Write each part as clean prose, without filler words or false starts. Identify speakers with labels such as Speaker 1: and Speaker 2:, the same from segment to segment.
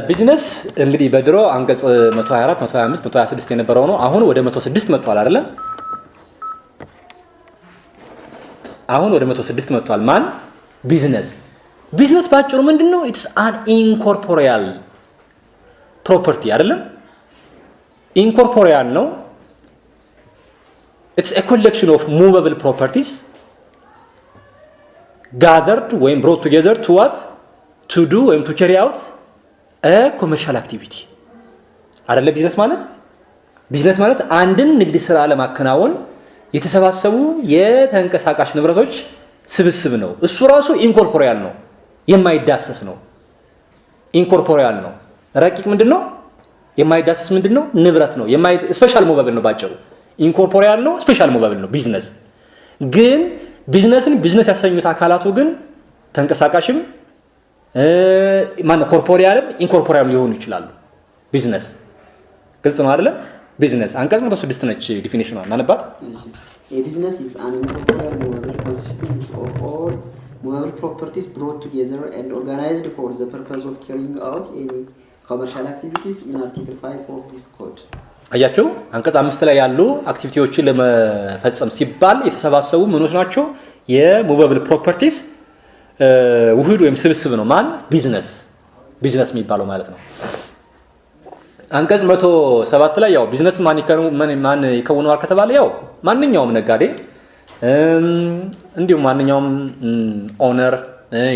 Speaker 1: ቢዝነስ እንግዲህ በድሮ አንቀጽ 124 125 126 የነበረው ነው አሁን ወደ 106 መጥቷል አይደለም አሁን ወደ 106 መጥቷል ማን ቢዝነስ ባጭሩ ምንድነው it's an incorporeal property አይደለም incorporeal ነው it's a collection of movable properties gathered when brought together to what to do and to carry out a commercial activity አይደለ ቢዝነስ ማለት አንድን ንግድ ስራ ለማከናወን የተሰባሰቡ የተንቀሳቃሽ ንብረቶች ስብስብ ነው እሱ ራሱ ኢንኮርፖሪያል ነው የማይዳሰስ ነው ኢንኮርፖሪያል ነው ረቂቅ ምንድነው የማይዳሰስ ምንድነው ንብረት ነው ስፔሻል ሞባይል ነው ባጭሩ ኢንኮርፖሪያል ነው ስፔሻል ሞባይል ነው ቢዝነስ ግን ቢዝነስ ያሰኙት አካላቱ ግን ተንቀሳቃሽም ማን ኮርፖሪያልም ኢንኮርፖሪያል ሊሆኑ ይችላሉ ቢዝነስ ግልጽ ነው አይደለም ቢዝነስ አንቀጽ 106 ነች ዲፊኒሽኑ ማነባት
Speaker 2: A business is an incorporeal movable consisting of all movable properties brought together and organized for the purpose of carrying out any commercial activities in article 5 of this code
Speaker 1: አያችሁ አንቀጽ 5 ላይ ያሉ አክቲቪቲዎችን ለመፈጸም ሲባል የተሰባሰቡ ምኖች ናቸው የሙቨብል ፕሮፐርቲስ ውህድ ወይም ስብስብ ነው ማን ቢዝነስ የሚባለው ማለት ነው አንቀጽ 107 ላይ ያው ቢዝነስ ማን ይከውነዋል ከተባለ ያው ማንኛውም ነጋዴ እንዲሁም ማንኛውም ኦነር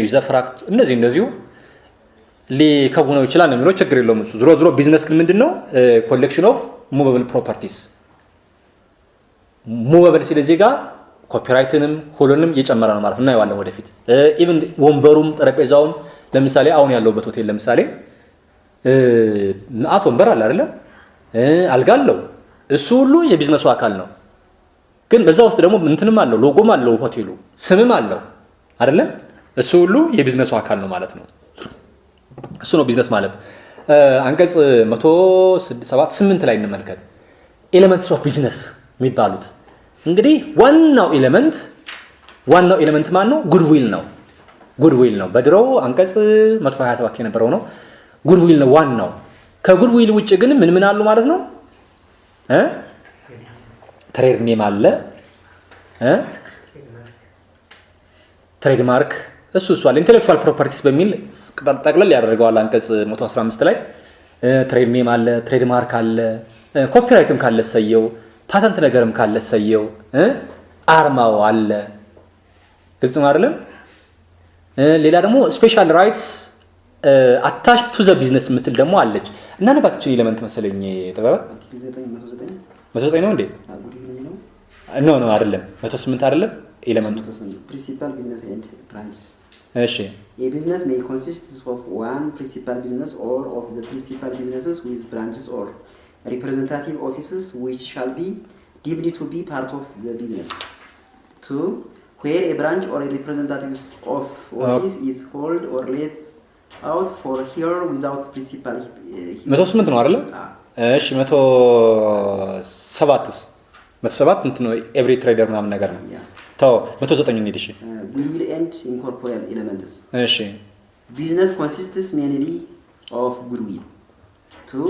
Speaker 1: ዩዘፍራክት እንደዚሁ ሊከውነው ይችላል ነው የሚለው ችግር የለውም እሱ ዝሮ ቢዝነስ ግን ምንድነው ኮሌክሽን ኦፍ ሙቨብል ፕሮፐርቲስ ሙቨብል ስለዚህ ጋር ኮፒራይትንም ሁሉንም እየጨመረ ነው ማለት ነው እናየዋለን ወደፊት ኢቭን ወንበሩም ጠረጴዛውም ለምሳሌ አሁን ያለውበት ሆቴል ለምሳሌ አቶ ወንበር አለ አይደለም አልጋለው እሱ ሁሉ የቢዝነሱ አካል ነው ግን በዛ ውስጥ ደግሞ እንትንም አለው ሎጎም አለው ሆቴሉ ስምም አለው አይደለም እሱ ሁሉ የቢዝነሱ አካል ነው ማለት ነው እሱ ነው ቢዝነስ ማለት አንቀጽ 178 ላይ እንመልከት ኤሌመንትስ ኦፍ ቢዝነስ የሚባሉት እንግዲህ ዋናው ኤሌመንት ማን ነው ጉድዊል ነው በድሮው አንቀጽ 127 የነበረው ነው ጉድዊል ነው ዋናው ከጉድዊል ውጭ ግን ምን አሉ ማለት ነው ትሬድ ኔም አለ ትሬድማርክ እሱ አለ ኢንተሌክቹዋል ፕሮፐርቲስ በሚል ጠቅለል ያደርገዋል አንቀጽ 115 ላይ ትሬድ ኔም አለ ትሬድማርክ አለ ኮፒራይትም ካለ ሰየው ፓተንት ነገርም ካለ ሰየው አርማው አለ ግልጽ ነው አይደለም ሌላ ደግሞ ስፔሻል ራይትስ attached to the business ምትል ደግሞ አለች እና ነባትችን ኤሌመንት መሰለኝ ተባባ 109 ነው እንዴ ኖ አይደለም 108 አይደለም ኤሌመንቱ
Speaker 2: principal business and branches
Speaker 1: እሺ
Speaker 2: a business may consist of one principal business or of the principal businesses with branches or representative offices which shall be deemed to be part of the business 2 where a branch or a representative of office is called or let out for here without principal
Speaker 1: 108 ነው አይደል እሺ 107 እንት ነው ኤቭሪ ትሬደር ምናምን ነገር ነው ታው 109 ነው እሺ
Speaker 2: will end incorporeal elements
Speaker 1: እሺ
Speaker 2: business consists mainly of goodwill to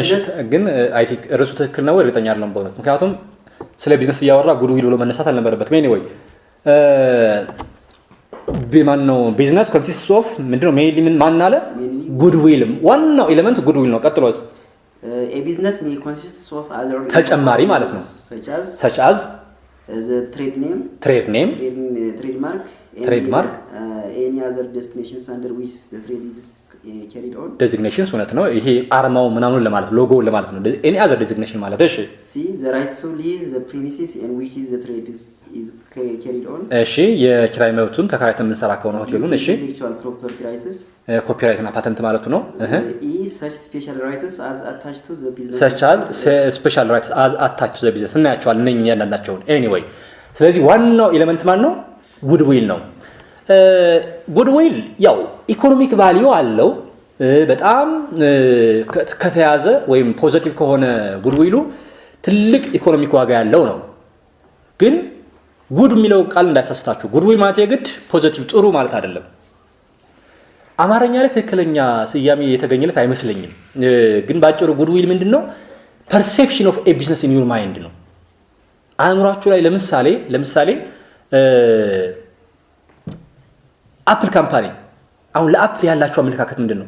Speaker 1: እሺ ግን አይ ቲንክ ርዕሱ ትክክል ነው እርግጠኛ አይደለም በእውነት ምክንያቱም ስለ ቢዝነስ እያወራ ጉድዊል ብሎ መነሳት አልነበረበትም ኤኒዌይ ቢማን ነው ቢዝነስ ኮንሲስትስ ኦፍ ምንድነው ሜይንሊ ማን አለ ጉድዊል ዋናው ኤሌመንት ጉድዊል ነው ቀጥሎስ
Speaker 2: a business may consist of other
Speaker 1: ተጨማሪ ማለት ነው such as
Speaker 2: the trade name trademark any other destinations under which the trade is carried on
Speaker 1: designations ሆነት ነው ይሄ አርማው ምናምን ለማለት ሎጎ ለማለት ነው any other designation ማለት እሺ
Speaker 2: see the rights to lease the premises in which is the trade is carried on
Speaker 1: እሺ የኪራይ መብቱን ተከራይተን የምንሰራ ከሆነ ሆቴሉን እሺ
Speaker 2: intellectual property rights
Speaker 1: ኮፒራይት እና ፓተንት ማለት ነው
Speaker 2: such special rights as attached to the business
Speaker 1: such as special rights as attached to the business እናያቸዋለን እነኛ ያንዳንዳቸው anyway ስለዚህ ዋናው ኤሌመንት ማን ነው ጉድዊል ነው ጉድዊል ያው ኢኮኖሚክ ቫልዩ አለው በጣም ከተያዘ ወይም ፖዚቲቭ ከሆነ ጉድዊሉ ትልቅ ኢኮኖሚክ ዋጋ ያለው ነው ግን ጉድ የሚለው ቃል እንዳይሳስታችሁ ጉድዊል ማለት የግድ ፖዚቲቭ ጥሩ ማለት አይደለም አማርኛ ላይ ትክክለኛ ስያሜ የተገኘለት አይመስለኝም። ግን ባጭሩ ጉድዊል ምንድነው? perception of a business in your mind ነው። አእምሯችሁ ላይ ለምሳሌ አፕል ካምፓኒ አሁን ለአፕል ያላችሁ አመለካከት ምንድነው?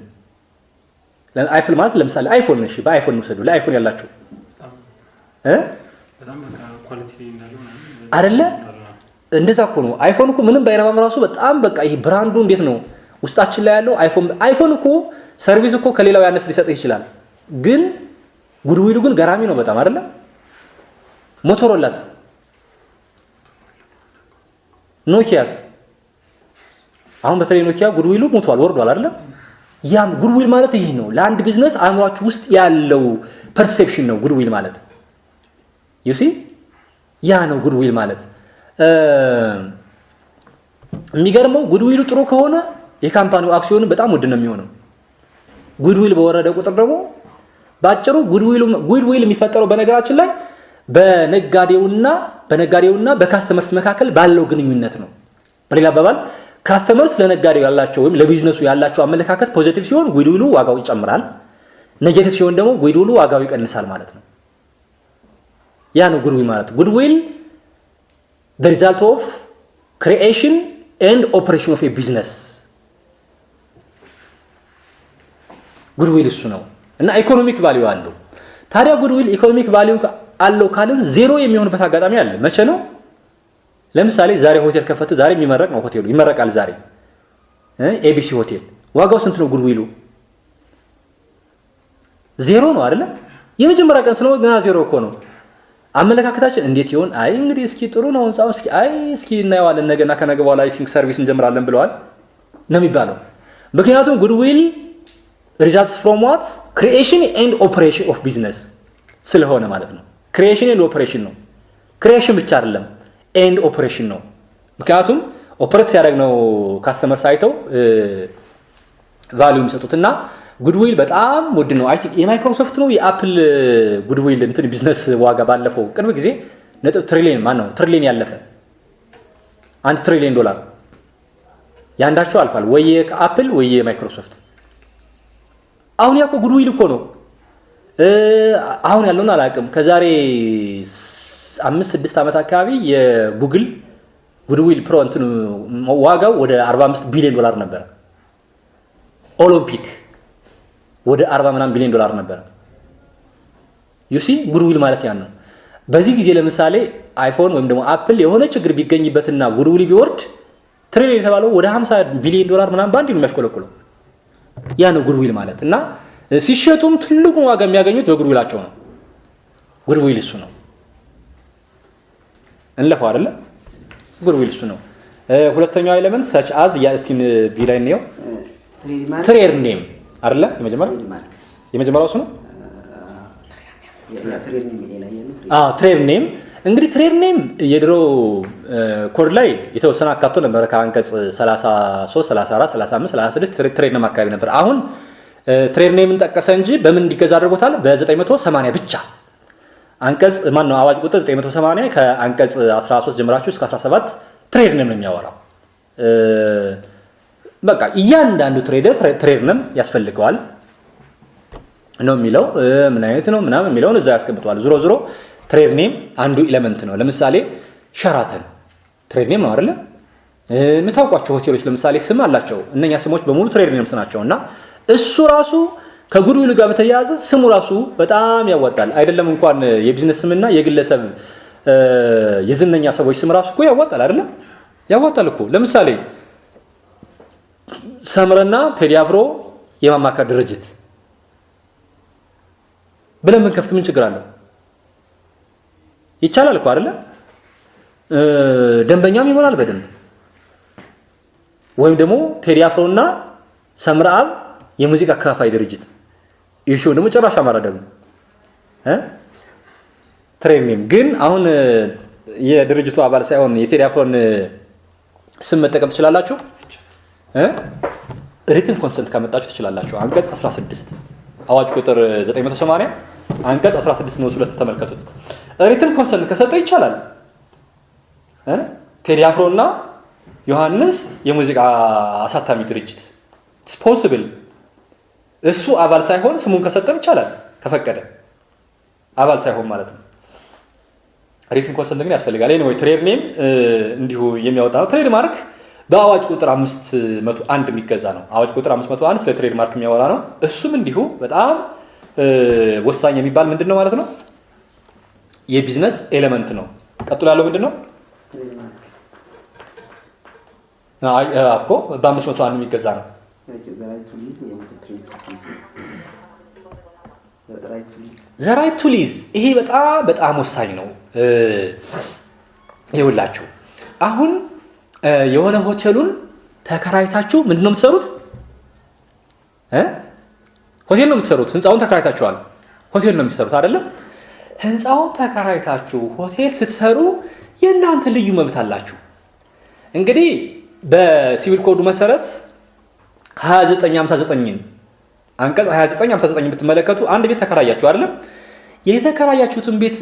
Speaker 1: ለአፕል ማለት ለምሳሌ አይፎን እሺ፣ በአይፎን ነው ሰዱ ለአይፎን ያላችሁ
Speaker 3: በጣም ኳሊቲ እንዳለው
Speaker 1: አይደለ? እንደዛ እኮ ነው። አይፎን እኮ ምንም ባይረባም ራሱ በጣም በቃ ይሄ ብራንዱ እንዴት ነው ውስጣችን ላይ ያለው አይፎን እኮ ሰርቪስ እኮ ከሌላው ያነስ ሊሰጥህ ይችላል። ግን ጉድዊሉ ግን ገራሚ ነው በጣም አይደለ? ሞቶሮላስ፣ ኖኪያስ አሁን በተለይ ኖኪያ ጉድዊሉ ሞቷል ወርዷል አይደለ? ያም ጉድዊል ማለት ይሄ ነው። ለአንድ ቢዝነስ አእምሯችሁ ውስጥ ያለው ፐርሴፕሽን ነው ጉድዊል ማለት። you see ያ ነው ጉድዊል ማለት። የሚገርመው ጉድዊሉ ጥሩ ከሆነ የካምፓኒው አክሲዮን በጣም ውድ ነው የሚሆነው። ጉድዊል በወረደ ቁጥር ደግሞ ባጭሩ ጉድዊል የሚፈጠረው በነገራችን ላይ በነጋዴውና በካስተመርስ መካከል ባለው ግንኙነት ነው። በሌላ አባባል ካስተመርስ ለነጋዴው ያላቸው ወይም ለቢዝነሱ ያላቸው አመለካከት ፖዚቲቭ ሲሆን ጉድዊሉ ዋጋው ይጨምራል፣ ኔጌቲቭ ሲሆን ደግሞ ጉድዊሉ ዋጋው ይቀንሳል ማለት ነው። ያ ነው ጉድዊል ማለት። ጉድዊል the result of creation and operation of a business ጉድዊል እሱ ነው እና ኢኮኖሚክ ቫልዩ አለው። ታዲያ ጉድዊል ኢኮኖሚክ ቫልዩ አለው ካልን ዜሮ የሚሆንበት አጋጣሚ አለ። መቼ ነው? ለምሳሌ ዛሬ ሆቴል ከፈተ፣ ዛሬ የሚመረቅ ነው ሆቴሉ ይመረቃል። ዛሬ ኤቢሲ ሆቴል ዋጋው ስንት ነው? ጉድዊሉ ዜሮ ነው አይደለ? የመጀመሪያ ቀን ስለሆነ ገና ዜሮ እኮ ነው። አመለካከታችን እንዴት ይሆን? አይ እንግዲህ እስኪ ጥሩ ነው ህንጻው፣ እስኪ እናየዋለን ነገና ከነገ በኋላ አይ ቲንክ ሰርቪስ እንጀምራለን ብለዋል ነው የሚባለው። ምክንያቱም ጉድዊል results from what? creation and operation of business ስለሆነ ማለት ነው። creation and operation ነው። creation ብቻ አይደለም and operation ነው። ምክንያቱም ኦፐሬት ሲያደርግ ነው ካስተመር ሳይተው ቫልዩ የሚሰጡትና ጉድዊል በጣም ውድ ነው። አይ ቲንክ የማይክሮሶፍት ነው የአፕል ጉድዊል እንትን ቢዝነስ ዋጋ ባለፈው ቅርብ ጊዜ ትሪሊየን ያለፈ $1 ትሪሊየን ያንዳቸው አልፏል። ወይ ከአፕል ወይ የማይክሮሶፍት። አሁን ያኮ ጉድዊል እኮ ነው። አሁን ያለውን አላውቅም። ከዛሬ 5-6 ዓመት አካባቢ የጉግል ጉድዊል ፕሮ እንትን ዋጋው ወደ $45 ቢሊዮን ነበር። ኦሎምፒክ ወደ 40 ምናምን ቢሊዮን ነበር። ዩሲ ጉድዊል ማለት ያን ነው። በዚህ ጊዜ ለምሳሌ አይፎን ወይም ደግሞ አፕል የሆነ ችግር ቢገኝበትና ጉድዊል ቢወርድ ትሪሊየን የተባለው ወደ $50 ቢሊዮን ምናምን ባንድ ነው የሚያሽቆለቁለው። ያ ነው ጉድዊል ማለት እና ሲሸጡም ትልቁን ዋጋ የሚያገኙት በጉድዊላቸው ነው። ጉድዊል እሱ ነው። እንለፈው አይደለ? ጉድዊል እሱ ነው። ሁለተኛው ኤሌመንት ሰች አዝ ያስቲን ቢላይ ነው ትሬድ ኔም አይደለ? የመጀመሪያው እሱ ነው። ትሬድ ኔም እንግዲህ ትሬድ ኔም የድሮ ኮድ ላይ የተወሰነ አካቶ ነበር። ከአንቀጽ 33 34 35 36 ትሬድ ኔም አካባቢ ነበር። አሁን ትሬድ ኔምን ጠቀሰ እንጂ በምን እንዲገዛ አድርጎታል? በ980 ብቻ አንቀጽ ነው አዋጅ ቁጥር 980 ከአንቀጽ 13 ጀምራችሁ እስከ 17 ትሬድ ኔም ነው የሚያወራው። በቃ እያንዳንዱ ትሬድ ኔም ያስፈልገዋል ነው የሚለው። ምን አይነት ነው ምናምን የሚለውን እዛ ያስቀምጠዋል። ዞሮ ትሬድ ኔም አንዱ ኤሌመንት ነው። ለምሳሌ ሸራተን ትሬድ ኔም ነው አይደለ? የምታውቋቸው ሆቴሎች ለምሳሌ ስም አላቸው። እነኛ ስሞች በሙሉ ትሬድ ኔምስ ናቸውና እሱ ራሱ ከጉድዊል ጋር በተያያዘ ስሙ ራሱ በጣም ያዋጣል። አይደለም እንኳን የቢዝነስ ስምና የግለሰብ የዝነኛ ሰዎች ስም ራሱ እኮ ያዋጣል አይደለም? ያዋጣል እኮ። ለምሳሌ ሰምረና ቴዲ አፍሮ የማማከር ድርጅት ብለን ብንከፍት ምን ችግር አለው? ይቻላል እኮ አይደለ? ደንበኛም ይሆናል በደንብ። ወይም ደግሞ ቴዲ አፍሮና ሰምረአብ የሙዚቃ አካፋይ ድርጅት ይሹ ደግሞ ጭራሽ አማራ ደግሞ ትሬድ ኔም ግን አሁን የድርጅቱ አባል ሳይሆን የቴዲ አፍሮን ስም መጠቀም ትችላላችሁ። ሪትን ኮንሰንት ካመጣችሁ ትችላላችሁ። አንቀጽ 16 አዋጅ ቁጥር 980 አንቀጽ 16 ነው። ሁለት ተመልከቱት። ሪትን ኮንሰንት ከሰጠ ይቻላል። ቴዲ አፍሮና ዮሐንስ የሙዚቃ አሳታሚ ድርጅት ኢትስ ፖሲብል እሱ አባል ሳይሆን ስሙን ከሰጠን ይቻላል ከፈቀደ አባል ሳይሆን ማለት ነው። ሪትን ኮንሰንት ግን ያስፈልጋል። ኤኒዌይ ትሬድ ኔም እንዲሁ የሚያወጣ ነው። ትሬድ ማርክ በአዋጅ ቁጥር 501 የሚገዛ ነው። አዋጅ ቁጥር 501 ስለ ትሬድ ማርክ የሚያወራ ነው። እሱም እንዲሁ በጣም ወሳኝ የሚባል ምንድነው ማለት ነው የቢዝነስ ኤሌመንት ነው። ቀጥሎ ያለው ምንድነው? እኮ በ501 የሚገዛ ነው። ዘ ራይት ቱ ሊዝ ይሄ በጣም ወሳኝ ነው። ይኸውላችሁ አሁን የሆነ ሆቴሉን ተከራይታችሁ ምንድነው የምትሰሩት? ሆቴል ነው የምትሰሩት። ህንፃውን ተከራይታችኋል። ሆቴል ነው የሚሰሩት አይደለም? ህንፃውን ተከራይታችሁ ሆቴል ስትሰሩ የእናንተ ልዩ መብት አላችሁ። እንግዲህ በሲቪል ኮዱ መሰረት 2959 አንቀጽ 2959 ብትመለከቱ አንድ ቤት ተከራያችሁ አይደለም? የተከራያችሁትን ቤት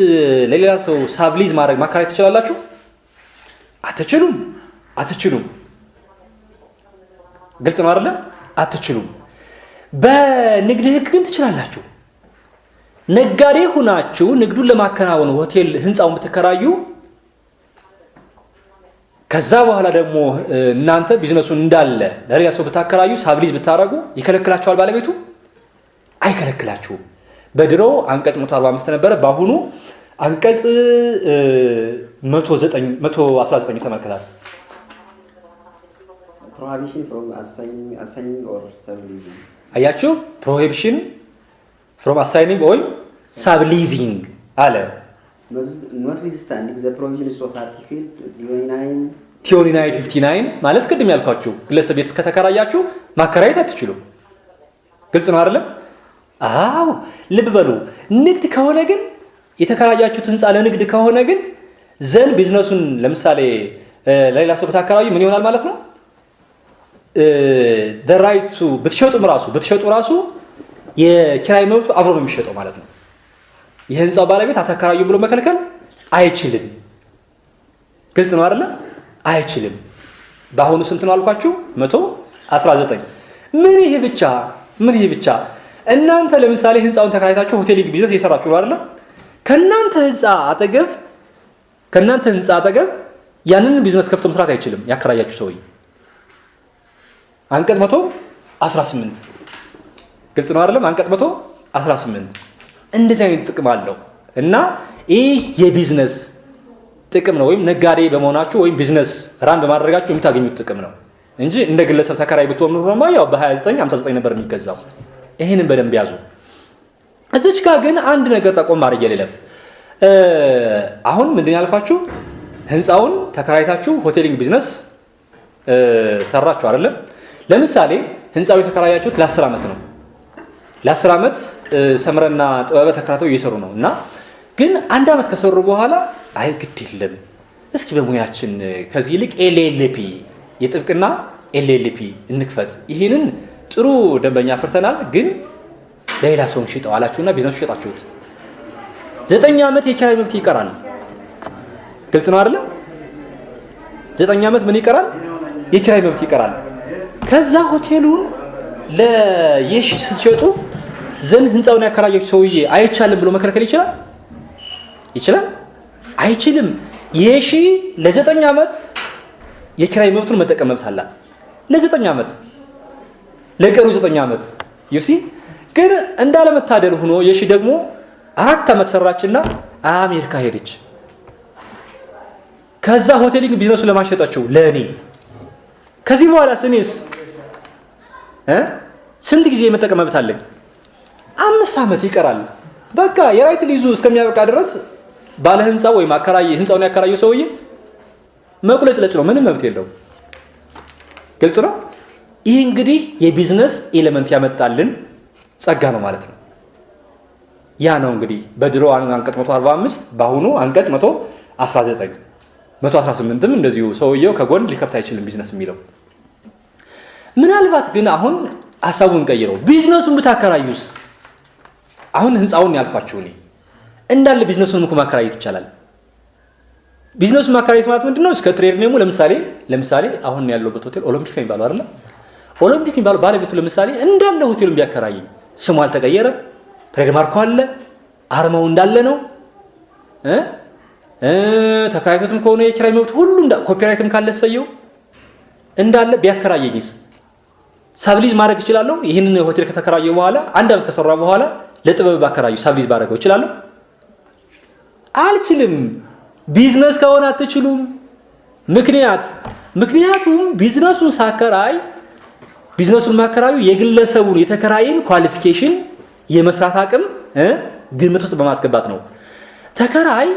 Speaker 1: ለሌላ ሰው ሳብሊዝ ማከራየት ትችላላችሁ? አትችሉም። ግልጽ ነው አይደለም? አትችሉም። በንግድ ህግ ግን ትችላላችሁ። ነጋዴ ሁናችሁ ንግዱን ለማከናወን ሆቴል ህንፃውን ብትከራዩ ከዛ በኋላ ደግሞ እናንተ ቢዝነሱን እንዳለ ለሌላ ሰው ብታከራዩ ሳብሊዝ ብታረጉ ይከለክላችኋል ባለቤቱ? አይከለክላችሁም። በድሮ አንቀጽ 145 ነበረ። በአሁኑ አንቀጽ 119 ተመልከታል።
Speaker 2: prohibition from assigning or subleasing
Speaker 1: አያችሁ? prohibition from assigning or subleasing አለ።
Speaker 2: notwithstanding the provisions of article
Speaker 1: 2959 ማለት ቅድም ያልኳችሁ ግለሰብ ቤት ከተከራያችሁ ማከራየት አትችሉም። ግልጽ ነው አይደለም? አዎ ልብ በሉ። ንግድ ከሆነ ግን የተከራያችሁት ህንፃ ለንግድ ከሆነ ግን ዘን ቢዝነሱን ለምሳሌ ለሌላ ሰው ብታከራዩ ምን ይሆናል ማለት ነው? the right to ብትሸጡ ራሱ የኪራይ መብቱ አብሮ ነው የሚሸጠው ማለት ነው። የህንፃው ባለቤት አታከራዩ ብሎ መከልከል አይችልም። ግልጽ ነው አይደለ? አይችልም። በአሁኑ ስንት ነው አልኳችሁ? 119 ምን ይሄ ብቻ እናንተ ለምሳሌ ህንፃውን ተከራይታችሁ ሆቴሊንግ ቢዝነስ እየሰራችሁ ነው አይደለ? ከናንተ ህንፃ አጠገብ ያንን ቢዝነስ ከፍቶ መስራት አይችልም ያከራያችሁ ሰውዬ። አንቀጽ 118 ግልጽ ነው አይደለም? አንቀጽ 118 እንደዚህ አይነት ጥቅም አለው እና ይህ የቢዝነስ ጥቅም ነው። ወይም ነጋዴ በመሆናችሁ ወይም ቢዝነስ ራን በማድረጋችሁ የምታገኙት ጥቅም ነው እንጂ እንደ ግለሰብ ተከራይ ብትሆኑ ነው ያው በ2959 ነበር የሚገዛው። ይሄንን በደንብ ያዙ። እዚች ጋር ግን አንድ ነገር ጠቆም አድርጌ ልለፍ። አሁን ምንድን ያልኳችሁ ህንፃውን ተከራይታችሁ ሆቴሊንግ ቢዝነስ ሰራችሁ አይደለም? ለምሳሌ ህንፃው የተከራያችሁት ለ10 ዓመት ነው። ለ10 ዓመት ሰምረና ጥበበ ተከራይተው እየሰሩ ነው እና ግን አንድ ዓመት ከሰሩ በኋላ አይ ግድ የለም እስኪ በሙያችን ከዚህ ይልቅ ኤልኤልፒ የጥብቅና ኤልኤልፒ እንክፈት፣ ይሄንን ጥሩ ደንበኛ አፍርተናል፣ ግን ለሌላ ሰው እንሽጠው አላችሁና ቢዝነሱ ሸጣችሁት። 9 ዓመት የኪራይ መብት ይቀራል። ግልጽ ነው አይደል? 9 ዓመት ምን ይቀራል? የኪራይ መብት ይቀራል። ከዛ ሆቴሉን ለየሺ ስትሸጡ ዘን ህንፃውን ያከራየው ሰውዬ አይቻልም ብሎ መከልከል ይችላል? አይችልም። የሺ ለ9 ዓመት የኪራይ መብቱን መጠቀም መብት አላት። ለ9 ዓመት ለቀሩ 9 ዓመት ይሲ ግን እንዳለመታደል ሆኖ የሺ ደግሞ 4 ዓመት ሰራችና አሜሪካ ሄደች። ከዛ ሆቴሊንግ ቢዝነሱ ለማሸጣቸው ለኔ ከዚህ በኋላ ስኔስ ስንት ጊዜ መጠቀም መብት አለኝ? 5 ዓመት ይቀራል። በቃ የራይት ሊዙ እስከሚያበቃ ድረስ ባለ ህንፃው ወይም አከራይ ህንፃውን ያከራየው ሰውዬ መቁለጭለጭ ነው፣ ምንም መብት የለውም። ግልጽ ነው። ይህ እንግዲህ የቢዝነስ ኤሌመንት ያመጣልን ጸጋ ነው ማለት ነው። ያ ነው እንግዲህ በድሮ አንቀጽ 145 በአሁኑ አንቀጽ 119 118ም እንደዚሁ ሰውየው ከጎን ሊከፍት አይችልም ቢዝነስ የሚለው። ምናልባት ግን አሁን ሐሳቡን ቀይረው ቢዝነሱን ብታከራዩስ? አሁን ህንፃውን ያልኳችሁ እኔ እንዳለ ቢዝነሱን እኮ ማከራየት ይቻላል። ቢዝነሱን ማከራየት ማለት ምንድነው? እስከ ትሬድ ኔሙ ለምሳሌ አሁን ያለውበት ሆቴል ኦሎምፒክ ነው የሚባለው አይደል? ኦሎምፒክ የሚባለው ባለቤቱ ለምሳሌ እንዳለ ሆቴሉን ቢያከራይ ስሙ አልተቀየረም፣ ትሬድማርኩ አለ፣ አርማው እንዳለ ነው። ተከራይቶትም ከሆነ የኪራይ መብት ሁሉ ኮፒራይትም ካለ ሰየው እንዳለ ቢያከራየኝስ ሳብሊዝ ማድረግ እችላለሁ? ይህንን ሆቴል ከተከራየው በኋላ አንድ አመት ከሰራ በኋላ ለጥበብ ባከራዩ ሳብሊዝ ባደረገው እችላለሁ? አልችልም። ቢዝነስ ከሆነ አትችሉም። ምክንያቱም ቢዝነሱን ሳከራይ ቢዝነሱን ማከራዩ የግለሰቡን የተከራይን ኳሊፊኬሽን የመስራት አቅም ግምት ውስጥ በማስገባት ነው። ተከራይ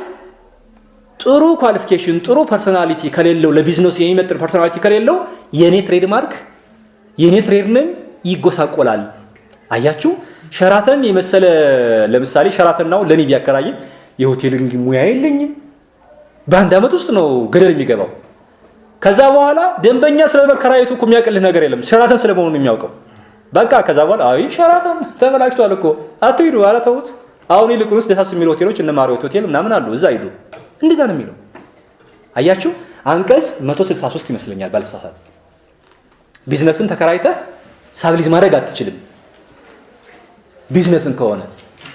Speaker 1: ጥሩ ኳሊፊኬሽን ጥሩ ፐርሰናሊቲ ከሌለው ለቢዝነሱ የሚመጥን ፐርሰናሊቲ ከሌለው የኔ ትሬድማርክ የኔ ትሬድ ነኝ ይጎሳቆላል። አያችሁ ሸራተን የመሰለ ለምሳሌ ሸራተን ነው ለኔ ቢያከራይ የሆቴሊንግ ሙያ የለኝም። በአንድ አመት ውስጥ ነው ገደል የሚገባው። ከዛ በኋላ ደንበኛ ስለመከራየቱ እኮ የሚያቀልህ ነገር የለም። ሸራተን ስለመሆኑ የሚያውቀው በቃ ከዛ በኋላ አይ ሸራተን ተበላሽቷል እኮ አትሂዱ፣ ኧረ ተውት። አሁን ይልቁንስ ደሳስ የሚሉ ሆቴሎች እነ ማሪዮት ሆቴል ምናምን አሉ፣ እዛ ሂዱ። እንደዛ ነው የሚለው። አያችሁ አንቀጽ 163 ይመስለኛል ባልሳሳት። ቢዝነስን ተከራይተህ ሳብሊዝ ማድረግ አትችልም። ቢዝነስን ከሆነ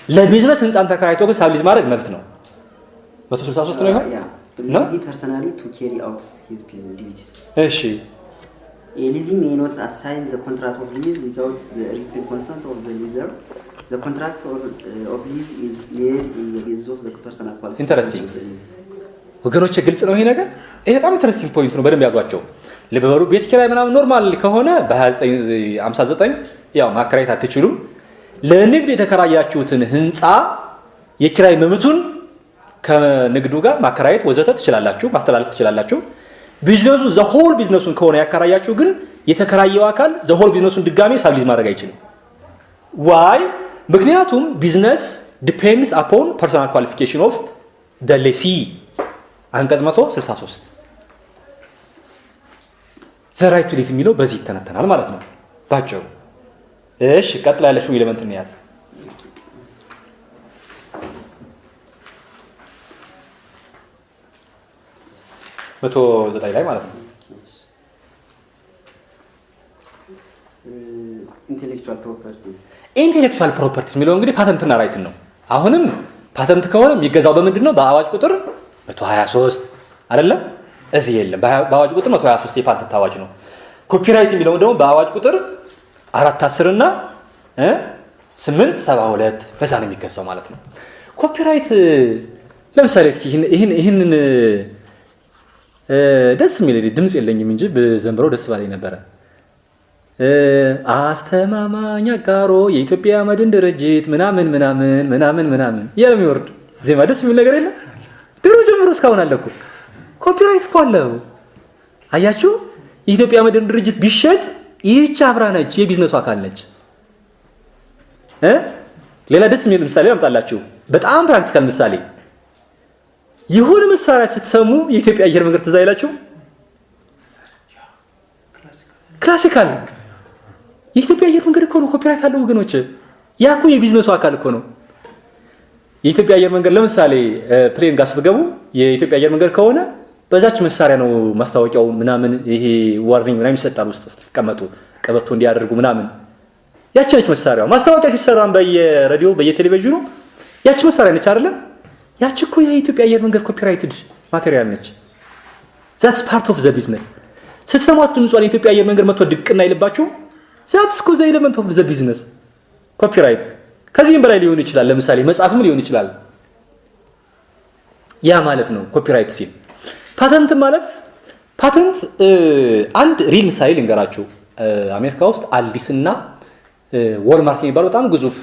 Speaker 1: ለቢዝነስ ህንጻን ተከራይቶ ግን ሳብሊዝ ማድረግ መብት ነው። 163 ነው ይሆን?
Speaker 2: No? Leasing personally to carry out his business duties.
Speaker 1: እሺ
Speaker 2: A leasing may not assign the contract of lease without the written consent of the leaser. The contract of lease is made in the basis of the personal qualifications
Speaker 1: Interesting.
Speaker 2: of the lease.
Speaker 1: ወገኖች ግልጽ ነው ይሄ ነገር። ይሄ በጣም ኢንተረስቲንግ ፖይንት ነው። በደንብ ያዟቸው። ለበበሩ ቤት ኪራይ ምናምን ኖርማል ከሆነ በ2959 ያው ማከራየት አትችሉም። ለንግድ የተከራያችሁትን ህንጻ የኪራይ መብቱን ከንግዱ ጋር ማከራየት ወዘተ ትችላላችሁ፣ ማስተላለፍ ትችላላችሁ። ቢዝነሱ ዘሆል ቢዝነሱን ከሆነ ያከራያችሁ ግን የተከራየው አካል ዘሆል ቢዝነሱን ድጋሜ ሳብሊዝ ማድረግ አይችልም። ዋይ? ምክንያቱም ቢዝነስ ዲፔንድስ አፖን ፐርሰናል ኳሊፊኬሽን ኦፍ ዘ ሌሲ አንቀጽ 163 ዘ ራይት ቱ ሊዝ የሚለው በዚህ ይተነተናል ማለት ነው ባጭሩ። እሺ ቀጥላ ያለሽው ኤሌመንት እንያት። መቶ 9 ላይ ማለት ነው። ኢንቴሌክቹዋል ፕሮፐርቲስ የሚለው እንግዲህ ፓተንትና ራይትን ነው። አሁንም ፓተንት ከሆነ የሚገዛው በምንድን ነው? በአዋጅ ቁጥር 123 አይደለም? እዚህ የለም። በአዋጅ ቁጥር 123 የፓተንት አዋጅ ነው። ኮፒራይት የሚለው ደግሞ በአዋጅ ቁጥር 410 እና 872 በዛ ነው የሚገዛው ማለት ነው። ኮፒራይት ለምሳሌ እስኪ ይህንን ደስ የሚል ድምጽ የለኝም እንጂ በዘንብሮ ደስ ባለኝ ነበረ። አስተማማኝ አጋሮ የኢትዮጵያ መድን ድርጅት ምናምን ምናምን ምናምን ምናምን የሚወርድ ዜማ ደስ የሚል ነገር የለም። ድሮ ጀምሮ እስካሁን አለ እኮ ኮፒራይት እኮ አለው። አያችሁ የኢትዮጵያ መድን ድርጅት ቢሸጥ ይህች አብራ ነች፣ የቢዝነሱ አካል ነች። ሌላ ደስ የሚል ምሳሌ አምጣላችሁ። በጣም ፕራክቲካል ምሳሌ። ይሁን መሳሪያ ስትሰሙ የኢትዮጵያ አየር መንገድ ትዝ አይላችሁ? ክላሲካል የኢትዮጵያ አየር መንገድ እኮ ነው ኮፒራይት አለው ወገኖች። ያ እኮ የቢዝነሱ አካል እኮ ነው። የኢትዮጵያ አየር መንገድ ለምሳሌ ፕሌን ጋር ስትገቡ የኢትዮጵያ አየር መንገድ ከሆነ በዛች መሳሪያ ነው ማስታወቂያው ምናምን ይሄ ዋርኒንግ ምናምን ይሰጣል። ውስጥ ስትቀመጡ ቀበቶ እንዲያደርጉ ምናምን ያቺ ነች መሳሪያው። ማስታወቂያ ሲሰራም በየሬዲዮ በየቴሌቪዥኑ ያቺ መሳሪያ ነች አይደለም? ያቺ እኮ የኢትዮጵያ አየር መንገድ ኮፒራይትድ ማቴሪያል ነች። ዛትስ ፓርት ኦፍ ዘ ቢዝነስ። ስትሰማት ድምጿን የኢትዮጵያ አየር መንገድ መጥቶ ድቅና ይልባችሁ። ዛትስ ኮ ዘ ኤሌመንት ኦፍ ዘ ቢዝነስ ኮፒራይት። ከዚህም በላይ ሊሆን ይችላል። ለምሳሌ መጽሐፍም ሊሆን ይችላል። ያ ማለት ነው ኮፒራይት ሲል። ፓተንት ማለት ፓተንት አንድ ሪል ምሳሌ ልንገራችሁ። አሜሪካ ውስጥ አልዲስ እና ወልማርት የሚባሉ በጣም ግዙፍ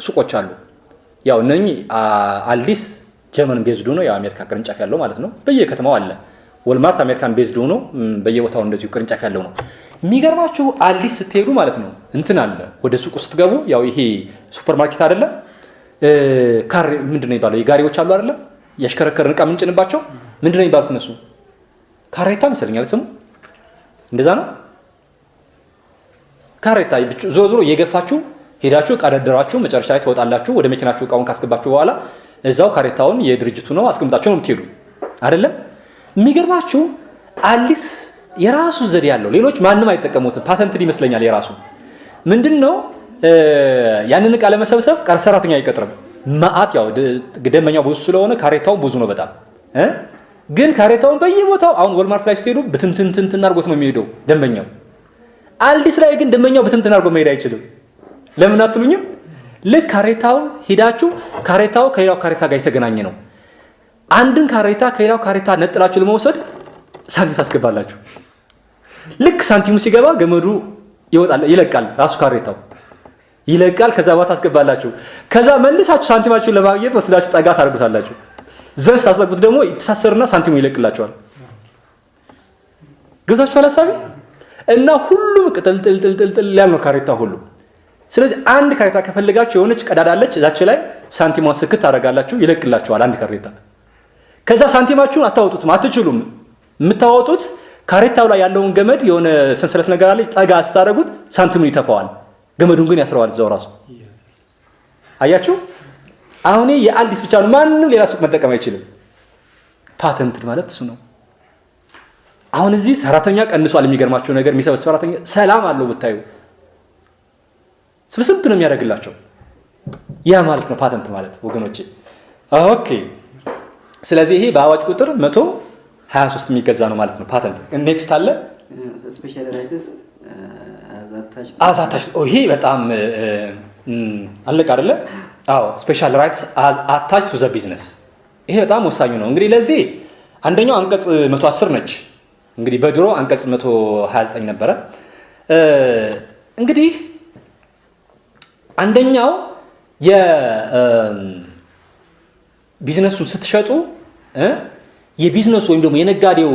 Speaker 1: ሱቆች አሉ። ያው እነኚህ አልዲስ ጀርመን ቤዝድ ነው፣ ያው አሜሪካ ቅርንጫፍ ያለው ማለት ነው። በየከተማው አለ። ወልማርት አሜሪካን ቤዝድ ነው፣ በየቦታው እንደዚሁ ቅርንጫፍ ያለው ነው። የሚገርማችሁ አልዲስ ስትሄዱ ማለት ነው እንትን አለ። ወደ ሱቁ ስትገቡ ያው ይሄ ሱፐርማርኬት አይደለም ካር ምንድነው የሚባለው? የጋሪዎች አሉ አይደለም? ያሽከረከርን ዕቃ ምንጭንባቸው ምንድነው የሚባሉት እነሱ? ካሬታ መሰለኛል ስሙ። እንደዛ ነው ካሬታ። ዞሮ እየገፋችሁ ሄዳችሁ ዕቃ ደርድራችሁ መጨረሻ ላይ ትወጣላችሁ። ወደ መኪናችሁ ዕቃውን ካስገባችሁ በኋላ እዛው ካሬታውን የድርጅቱ ነው አስቀምጣችሁ ነው የምትሄዱ አይደለም? የሚገርማችሁ አልዲስ የራሱ ዘዴ ያለው ሌሎች ማንም አይጠቀሙትም። ፓተንት ይመስለኛል የራሱ ምንድነው ያንን ዕቃ ለመሰብሰብ ቀር ሰራተኛ አይቀጥርም። ማአት ያው ደንበኛው ብዙ ስለሆነ ካሬታው ብዙ ነው በጣም ግን ካሬታውን በየቦታው አሁን ወልማርት ላይ ስትሄዱ ብትንትንትን አድርጎት ነው የሚሄደው ደንበኛው። አልዲስ ላይ ግን ደንበኛው ብትንትን አድርጎ መሄድ አይችልም። ለምን አትሉኝም? ልክ ካሬታውን ሄዳችሁ ካሬታው ከሌላው ካሬታ ጋር የተገናኘ ነው። አንድን ካሬታ ከሌላው ካሬታ ነጥላችሁ ለመውሰድ ሳንቲም ታስገባላችሁ። ልክ ሳንቲሙ ሲገባ ገመዱ ይወጣል ይለቃል። ራሱ ካሬታው ይለቃል። ከዛ በኋላ ታስገባላችሁ። ከዛ መልሳችሁ ሳንቲማችሁን ለማግኘት ወስዳችሁ ጠጋ ታደርጉታላችሁ። ዘንስ ታስጠጉት ደግሞ ይተሳሰርና ሳንቲሙ ይለቅላችኋል። ገብታችኋል ሐሳቤ? እና ሁሉም ቅጥልጥልጥልጥል ያለ ነው ካሬታ ሁሉ። ስለዚህ አንድ ካሬታ ከፈለጋችሁ የሆነች ቀዳዳለች እዛች ላይ ሳንቲሟን ስክት ታደርጋላችሁ፣ ይለቅላችኋል አንድ ካሬታ። ከዛ ሳንቲማችሁን አታወጡትም፣ አትችሉም። የምታወጡት ካሬታው ላይ ያለውን ገመድ የሆነ ሰንሰለት ነገር አለ፣ ጠጋ ስታደርጉት ሳንቲሙን ይተፋዋል፣ ገመዱን ግን ያስረዋል እዛው ራሱ። አያችሁ? አሁን የአልዲስ ብቻ ነው፣ ማንም ሌላ ሱቅ መጠቀም አይችልም። ፓተንት ማለት እሱ ነው። አሁን እዚህ ሰራተኛ ቀንሷል። የሚገርማችሁ ነገር የሚሰበስብ ሰራተኛ ሰላም አለው ብታዩ፣ ስብስብ ነው የሚያደርግላቸው። ያ ማለት ነው ፓተንት ማለት ወገኖቼ። ኦኬ። ስለዚህ ይሄ በአዋጅ ቁጥር 123 የሚገዛ ነው ማለት ነው ፓተንት። ኔክስት አለ
Speaker 2: ስፔሻል ራይትስ
Speaker 1: አዛታች። ይሄ በጣም አለቅ አይደለ? አዎ ስፔሻል ራይትስ አታች ቱ ዘ ቢዝነስ። ይሄ በጣም ወሳኙ ነው። እንግዲህ ለዚህ አንደኛው አንቀጽ 110 ነች። እንግዲህ በድሮ አንቀጽ 129 ነበረ። እንግዲህ አንደኛው የቢዝነሱን ስትሸጡ የቢዝነሱ ወይም ደግሞ የነጋዴው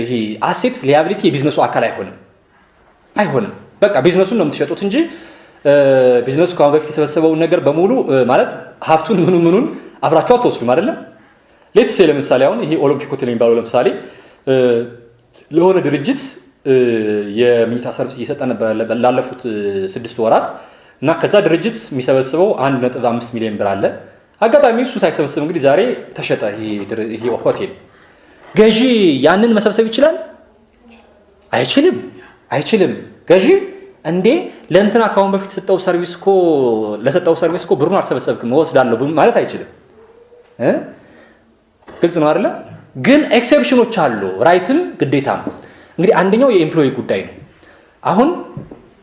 Speaker 1: ይሄ አሴት ሊያቢሊቲ የቢዝነሱ አካል አይሆንም። በቃ ቢዝነሱን ነው የምትሸጡት እንጂ ቢዝነሱ ከአሁን በፊት የሰበሰበውን ነገር በሙሉ ማለት ሀብቱን ምኑን አብራችሁ አትወስዱም አይደለም። ሌትስ ለምሳሌ አሁን ይሄ ኦሎምፒክ ሆቴል የሚባለው ለምሳሌ ለሆነ ድርጅት የመኝታ ሰርቪስ እየሰጠ ነበር ላለፉት 6 ወራት እና ከዛ ድርጅት የሚሰበስበው 1.5 ሚሊዮን ብር አለ። አጋጣሚ እሱ ሳይሰበስብ እንግዲህ ዛሬ ተሸጠ ይሄ ሆቴል። ገዢ ያንን መሰብሰብ ይችላል? አይችልም። ገዢ እንዴ ለእንትና ካሁን በፊት ለሰጠው ሰርቪስ እኮ ብሩን አልሰበሰብክም እወስዳለሁ ማለት አይችልም። ግልጽ ነው አይደለ? ግን ኤክሴፕሽኖች አሉ፣ ራይትም ግዴታም። እንግዲህ አንደኛው የኤምፕሎይ ጉዳይ ነው። አሁን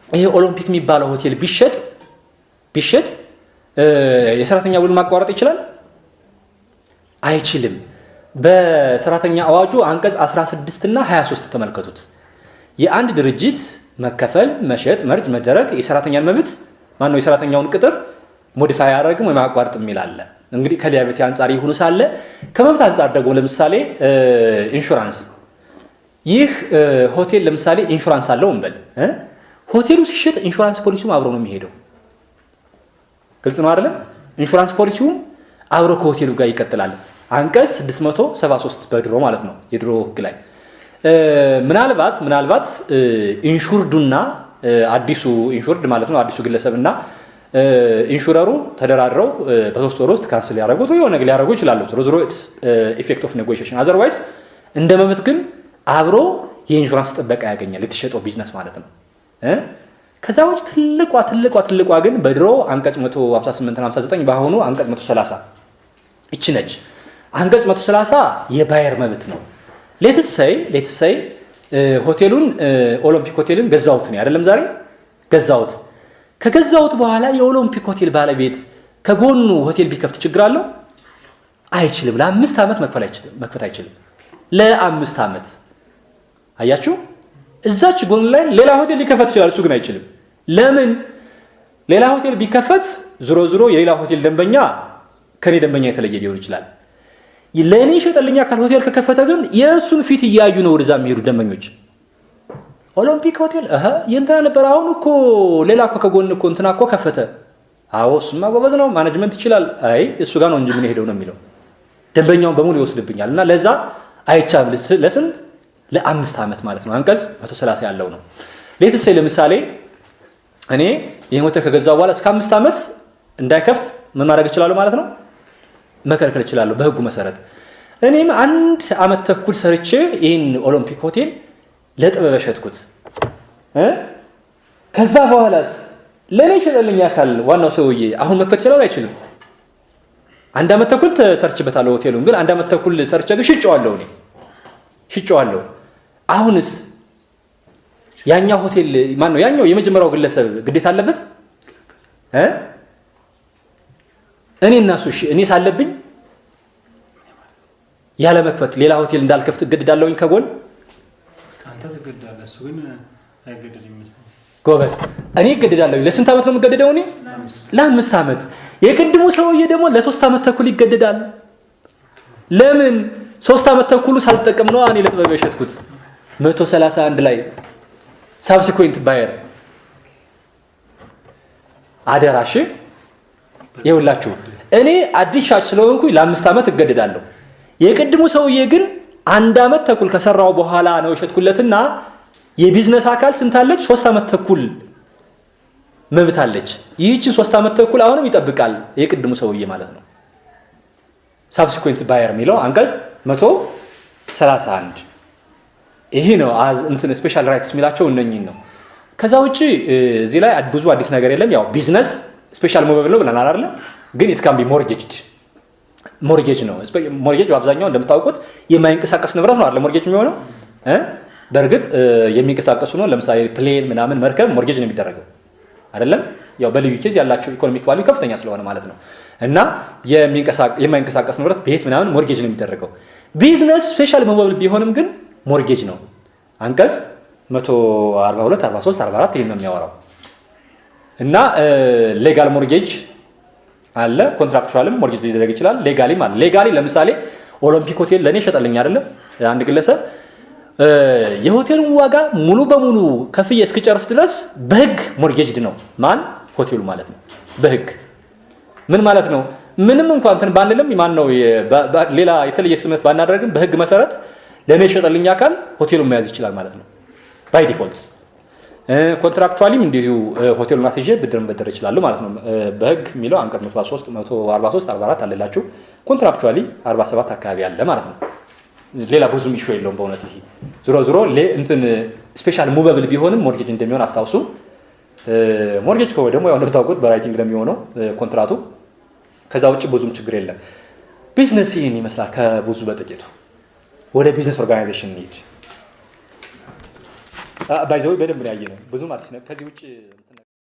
Speaker 1: ይሄ ኦሎምፒክ የሚባለው ሆቴል ቢሸጥ የሰራተኛ ውል ማቋረጥ ይችላል? አይችልም። በሰራተኛ አዋጁ አንቀጽ 16 እና 23 ተመልከቱት። የአንድ ድርጅት መከፈል፣ መሸጥ፣ መርጅ መደረግ የሰራተኛን መብት ማነው የሰራተኛውን ቅጥር ሞዲፋይ አያደርግም ወይ ማቋረጥ ይላል። እንግዲህ ከሊያቢሊቲ አንጻር ይሁን ሳለ ከመብት አንጻር ደግሞ ለምሳሌ ኢንሹራንስ፣ ይህ ሆቴል ለምሳሌ ኢንሹራንስ አለው እንበል። ሆቴሉ ሲሸጥ ኢንሹራንስ ፖሊሲውም አብሮ ነው የሚሄደው። ግልጽ ነው አይደለም? ኢንሹራንስ ፖሊሲውም አብሮ ከሆቴሉ ጋር ይቀጥላል። አንቀጽ 673 በድሮ ማለት ነው የድሮ ህግ ላይ ምናልባት ኢንሹርዱና አዲሱ ኢንሹርድ ማለት ነው አዲሱ ግለሰብና ኢንሹረሩ ተደራድረው በ3 ወር ውስጥ ካንስል ያደርጉት ወይ የሆነ ነገር ሊያደርጉ ይችላሉ። ዞሮ ኢፌክት ኦፍ ኔጎሺዬሽን። አዘርዋይስ እንደ መብት ግን አብሮ የኢንሹራንስ ጥበቃ ያገኛል የተሸጠው ቢዝነስ ማለት ነው። ከዛ ውጭ ትልቋ ግን በድሮ አንቀጽ 158 እና 59 በአሁኑ አንቀጽ 130 እቺ ነች። አንቀጽ 130 የባየር መብት ነው። ሌትስ ሰይ ሆቴሉን ኦሎምፒክ ሆቴልን ገዛሁት ነው አይደለም? ዛሬ ገዛሁት። ከገዛሁት በኋላ የኦሎምፒክ ሆቴል ባለቤት ከጎኑ ሆቴል ቢከፍት ችግር አለው? አይችልም። ለ5 ዓመት መክፈት አይችልም። ለ5 ዓመት አያችሁ፣ እዛች ጎን ላይ ሌላ ሆቴል ሊከፈት ይችላል፣ እሱ ግን አይችልም። ለምን? ሌላ ሆቴል ቢከፈት ዞሮ የሌላ ሆቴል ደንበኛ ከኔ ደንበኛ የተለየ ሊሆን ይችላል። ለኔ ሸጠልኛ ካል ሆቴል ከከፈተ ግን የእሱን ፊት እያዩ ነው ወደዛ የሚሄዱ ደንበኞች። ኦሎምፒክ ሆቴል የእንትና ነበር፣ አሁን እኮ ሌላ እኮ ከጎን እኮ እንትና እኮ ከፈተ። አዎ እሱማ ጎበዝ ነው፣ ማኔጅመንት ይችላል። አይ እሱ ጋር ነው እንጂ ምን ሄደው ነው የሚለው። ደንበኛውን በሙሉ ይወስድብኛል። እና ለዛ አይቻም። ለስንት? ለ5 ዓመት ማለት ነው። አንቀጽ 130 ያለው ነው። ሌትስ ለምሳሌ እኔ ይሄን ሆቴል ከገዛው በኋላ እስከ 5 ዓመት እንዳይከፍት ምን ማድረግ እችላለሁ ማለት ነው? መከልከል እችላለሁ በህጉ መሰረት። እኔም 1 ዓመት ተኩል ሰርቼ ይህን ኦሎምፒክ ሆቴል ለጥበበ ሸጥኩት ከዛ በኋላስ ለኔ ሸጠልኝ አካል ዋናው ሰውዬ አሁን መክፈት ይችላል አይችልም? አንድ አመት ተኩል ተሰርችበታለሁ ሆቴሉን ግን አንድ አመት ተኩል ሰርቼ ግን ሽጬዋለሁ አሁንስ ያኛው ሆቴል ማን ነው ያኛው የመጀመሪያው ግለሰብ ግዴታ አለበት እኔና እሱ እኔ ሳለብኝ ያለ መክፈት ሌላ ሆቴል እንዳልከፍት እገድዳለሁኝ ከጎን
Speaker 3: አንተ ትገድዳለህ እሱ ግን አይገድድም
Speaker 1: ጎበዝ እኔ እገድዳለሁ ለስንት አመት ነው የምገድደው እኔ ለ5 አመት የቅድሙ ሰውዬ ደግሞ ለ3 አመት ተኩል ይገድዳል ለምን 3 አመት ተኩሉ ሳልጠቀም ነው እኔ ለጥበበ ሸጥኩት 131 ላይ subsequent buyer አደራሽ ይውላችሁ እኔ አዲስ ሻጭ ስለሆንኩ ለ5 አመት እገድዳለሁ የቅድሙ ሰውዬ ግን 1 አመት ተኩል ከሰራው በኋላ ነው ሸጥኩለትና የቢዝነስ አካል ስንታለች 3 አመት ተኩል መብታለች ይህቺ 3 አመት ተኩል አሁንም ይጠብቃል የቅድሙ ሰውዬ ማለት ነው subsequent buyer የሚለው አንቀጽ 131 ይሄ ነው እንትን ስፔሻል ራይትስ የሚላቸው እነኚህን ነው ከዛ ውጪ እዚህ ላይ ብዙ አዲስ ነገር የለም ያው ቢዝነስ ስፔሻል ሞባይል ነው ብለናል አይደል ግን it can be ሞርጌጅ ነው ሞርጌጅ በአብዛኛው እንደምታውቁት የማይንቀሳቀስ ንብረት ነው አይደል ሞርጌጅ የሚሆነው በርግጥ የሚንቀሳቀሱ ነው ለምሳሌ ፕሌን ምናምን መርከብ ሞርጌጅ ነው የሚደረገው አይደለም ያው በልዩ ኬዝ ያላቸው ኢኮኖሚክ ቫልዩ ከፍተኛ ስለሆነ ማለት ነው እና የማይንቀሳቀስ ንብረት ቤት ምናምን ሞርጌጅ ነው የሚደረገው ቢዝነስ ስፔሻል ሞባይል ቢሆንም ግን ሞርጌጅ ነው አንቀጽ 142 43 44 ይሄን ነው የሚያወራው እና ሌጋል ሞርጌጅ አለ ኮንትራክቹዋልም ሞርጌጅ ሊደረግ ይችላል ሌጋሊ ማለት ሌጋሊ ለምሳሌ ኦሎምፒክ ሆቴል ለኔ ሸጠልኝ አይደለም አንድ ግለሰብ የሆቴሉን ዋጋ ሙሉ በሙሉ ከፍዬ እስከጨርስ ድረስ በህግ ሞርጌጅድ ነው ማን ሆቴሉ ማለት ነው በህግ ምን ማለት ነው ምንም እንኳን እንትን ባንልም ማን ነው ሌላ የተለየ ስምት ባናደርግም በህግ መሰረት ለኔ ሸጠልኝ አካል ሆቴሉን መያዝ ይችላል ማለት ነው ባይ ዲፎልት ኮንትራክቹዋሊም እንደዚሁ ሆቴሉን አስይዤ ብድርን በደር ይችላል ማለት ነው በህግ የሚለው አንቀጽ 143 44 አለላችሁ ኮንትራክቹዋሊ 47 አካባቢ አለ ማለት ነው ሌላ ብዙም ኢሹ የለውም በእውነት ይሄ ዙሮ እንትን ስፔሻል ሙቨብል ቢሆንም ሞርጌጅ እንደሚሆን አስታውሱ ሞርጌጅ ከሆነ ደግሞ ያው እንደምታውቁት በራይቲንግ ለሚሆነው ኮንትራቱ ከዛ ውጪ ብዙም ችግር የለም ቢዝነስ ይሄን ይመስላል ከብዙ በጥቂቱ ወደ ቢዝነስ ኦርጋናይዜሽን ኒድ ባይዘው በደንብ ያየነው ብዙም አዲስ ነው ከዚህ ውጪ